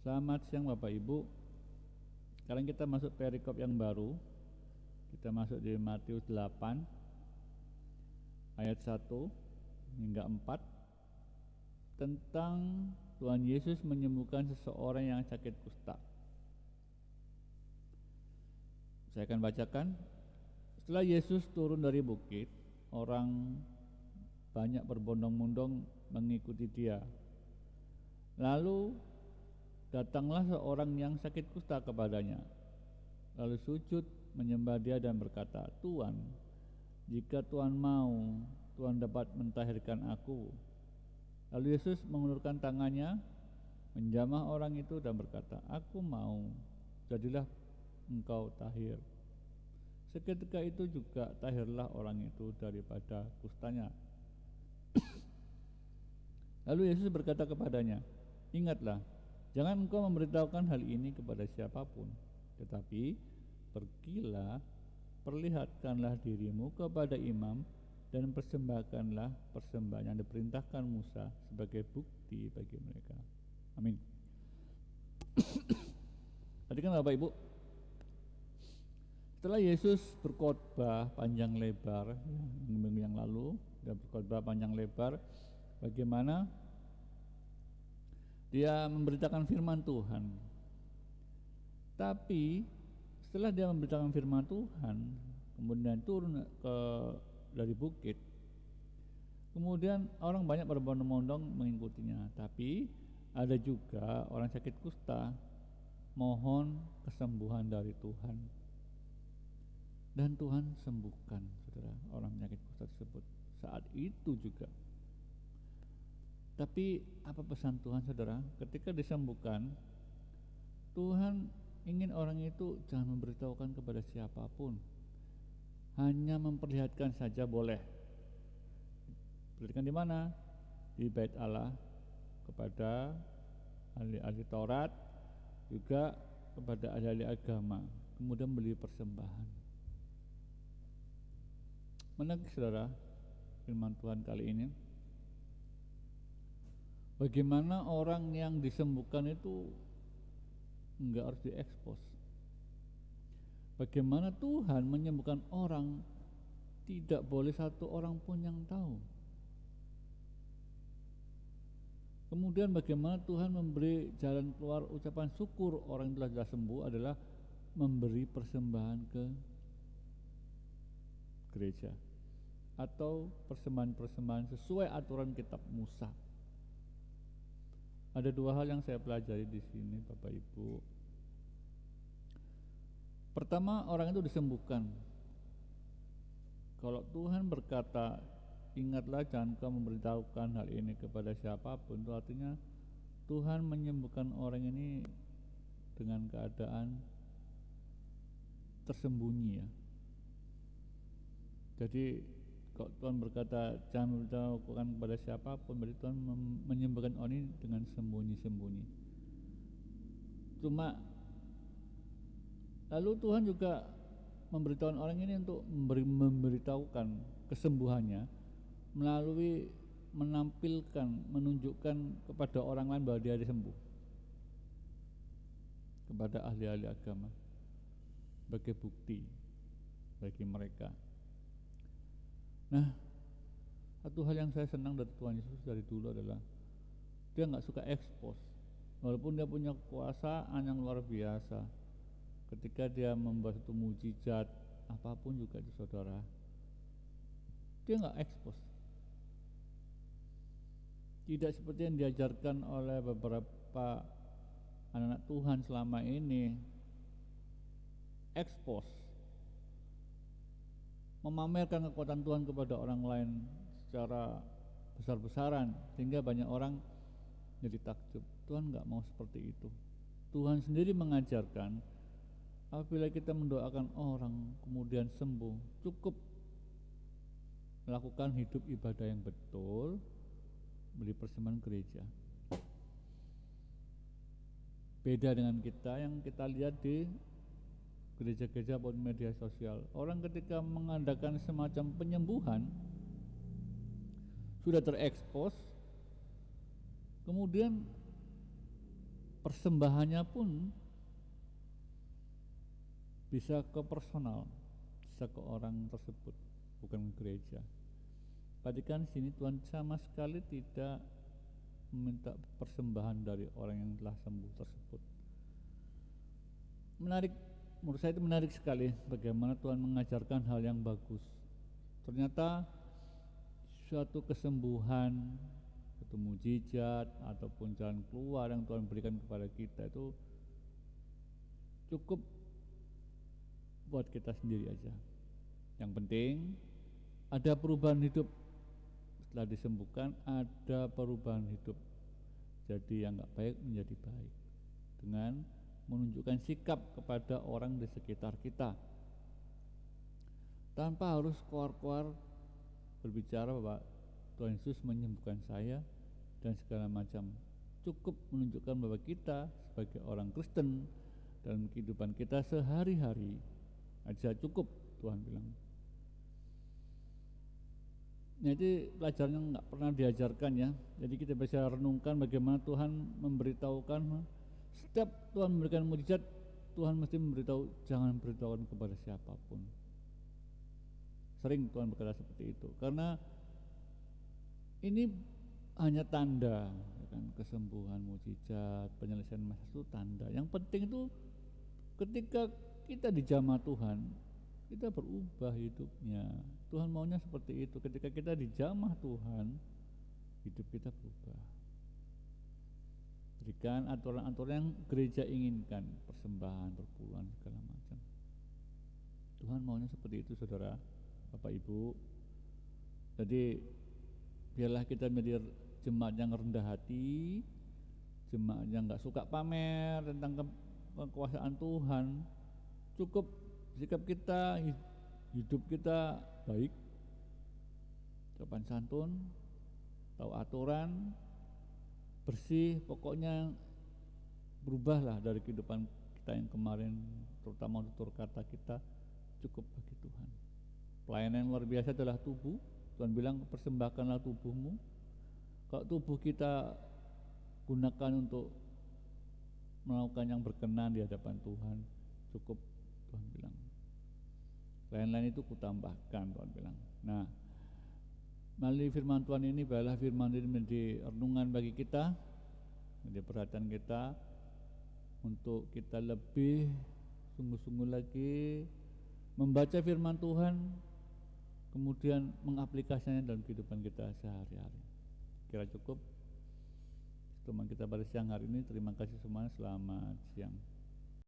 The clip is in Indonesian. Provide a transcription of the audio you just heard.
Selamat siang Bapak Ibu. Sekarang kita masuk perikop yang baru. Kita masuk di Matius 8 ayat 1 hingga 4 tentang Tuhan Yesus menyembuhkan seseorang yang sakit kusta. Saya akan bacakan. Setelah Yesus turun dari bukit, orang banyak berbondong-bondong mengikuti dia. Lalu datanglah seorang yang sakit kusta kepadanya, lalu sujud menyembah dia dan berkata, "Tuan, jika Tuan mau, Tuan dapat mentahirkan aku." Lalu Yesus mengulurkan tangannya, menjamah orang itu dan berkata, "Aku mau, jadilah engkau tahir." Seketika itu juga tahirlah orang itu daripada kustanya. Lalu Yesus berkata kepadanya, "Ingatlah, jangan engkau memberitahukan hal ini kepada siapapun, tetapi pergilah, perlihatkanlah dirimu kepada imam dan persembahkanlah persembahan yang diperintahkan Musa sebagai bukti bagi mereka." Amin. Tadi kan Bapak Ibu, setelah Yesus berkhotbah panjang lebar minggu yang lalu, dia berkhotbah panjang lebar bagaimana dia memberitakan firman Tuhan. Tapi setelah dia memberitakan firman Tuhan, kemudian turun dari bukit, kemudian orang banyak berbondong-bondong mengikutinya. Tapi ada juga orang sakit kusta mohon kesembuhan dari Tuhan, dan Tuhan sembuhkan, saudara, orang penyakit kusta tersebut saat itu juga. Tapi apa pesan Tuhan, saudara? Ketika disembuhkan, Tuhan ingin orang itu jangan memberitahukan kepada siapapun, hanya memperlihatkan saja boleh. Perlihatkan di mana? Di Bait Allah, kepada ahli-ahli Taurat, juga kepada ahli-ahli agama, kemudian beli persembahan. Menarik, saudara, firman Tuhan kali ini. Bagaimana orang yang disembuhkan itu enggak harus diekspos. Bagaimana Tuhan menyembuhkan orang, tidak boleh satu orang pun yang tahu. Kemudian bagaimana Tuhan memberi jalan keluar ucapan syukur orang yang telah sembuh adalah memberi persembahan ke gereja atau persembahan-persembahan sesuai aturan kitab Musa. Ada dua hal yang saya pelajari di sini, Bapak Ibu. Pertama, orang itu disembuhkan. Kalau Tuhan berkata, "Ingatlah, jangan kau memberitahukan hal ini kepada siapapun," itu artinya Tuhan menyembuhkan orang ini dengan keadaan tersembunyi, ya. Jadi kalau Tuhan berkata jangan memberitahukan kepada siapapun, berarti Tuhan menyembuhkan orang ini dengan sembunyi-sembunyi. Cuma lalu Tuhan juga memberitahukan orang ini untuk memberitahukan kesembuhannya melalui menampilkan, menunjukkan kepada orang lain bahwa dia disembuh, kepada ahli-ahli agama, sebagai bukti bagi mereka. Nah, satu hal yang saya senang dari Tuhan Yesus dari dulu adalah dia nggak suka ekspos, walaupun dia punya kekuasaan yang luar biasa. Ketika dia membuat satu mujizat apapun juga itu, saudara, dia nggak ekspos. Tidak seperti yang diajarkan oleh beberapa anak-anak Tuhan selama ini, ekspos, memamerkan kekuatan Tuhan kepada orang lain secara besar-besaran sehingga banyak orang jadi takjub. Tuhan nggak mau seperti itu. Tuhan sendiri mengajarkan apabila kita mendoakan orang kemudian sembuh, cukup melakukan hidup ibadah yang betul, beri persembahan gereja. Beda dengan kita yang kita lihat di gereja-gereja maupun media sosial. Orang ketika mengadakan semacam penyembuhan sudah terekspos, kemudian persembahannya pun bisa ke personal, bisa ke orang tersebut, bukan gereja. Perhatikan sini, Tuhan sama sekali tidak meminta persembahan dari orang yang telah sembuh tersebut. Menarik, menurut saya itu menarik sekali bagaimana Tuhan mengajarkan hal yang bagus. Ternyata suatu kesembuhan, suatu mujizat ataupun jalan keluar yang Tuhan berikan kepada kita itu cukup buat kita sendiri aja. Yang penting ada perubahan hidup. Setelah disembuhkan ada perubahan hidup, jadi yang nggak baik menjadi baik dengan menunjukkan sikap kepada orang di sekitar kita tanpa harus keluar-keluar berbicara bahwa Tuhan Yesus menyembuhkan saya dan segala macam. Cukup menunjukkan bahwa kita sebagai orang Kristen dalam kehidupan kita sehari-hari aja cukup, Tuhan bilang. Jadi pelajaran yang nggak pernah diajarkan ya. Jadi kita bisa renungkan bagaimana Tuhan memberitahukan, setiap Tuhan memberikan mujizat, Tuhan mesti memberitahu, jangan beritahukan kepada siapapun. Sering Tuhan berkata seperti itu, karena ini hanya tanda, ya kan, kesembuhan, mujizat, penyelesaian masalah itu tanda. Yang penting itu ketika kita dijamah Tuhan, kita berubah hidupnya. Tuhan maunya seperti itu. Ketika kita dijamah Tuhan, hidup kita berubah. Berikan aturan-aturan yang gereja inginkan, persembahan, perpuluhan, segala macam. Tuhan maunya seperti itu, saudara, Bapak Ibu. Jadi biarlah kita menjadi jemaat yang rendah hati, jemaat yang gak suka pamer tentang kekuasaan Tuhan. Cukup sikap kita, hidup kita baik, sopan santun, tahu aturan, bersih, pokoknya berubahlah dari kehidupan kita yang kemarin, terutama tutur kata kita, cukup bagi Tuhan. Pelayanan yang luar biasa adalah tubuh. Tuhan bilang persembahkanlah tubuhmu. Kalau tubuh kita gunakan untuk melakukan yang berkenan di hadapan Tuhan, cukup, Tuhan bilang. Lain-lain itu kutambahkan, Tuhan bilang. Nah, melalui firman Tuhan ini, biarlah firman ini menjadi renungan bagi kita, menjadi perhatian kita, untuk kita lebih sungguh-sungguh lagi membaca firman Tuhan, kemudian mengaplikasikannya dalam kehidupan kita sehari-hari. Kira cukup teman kita pada siang hari ini. Terima kasih semuanya, selamat siang.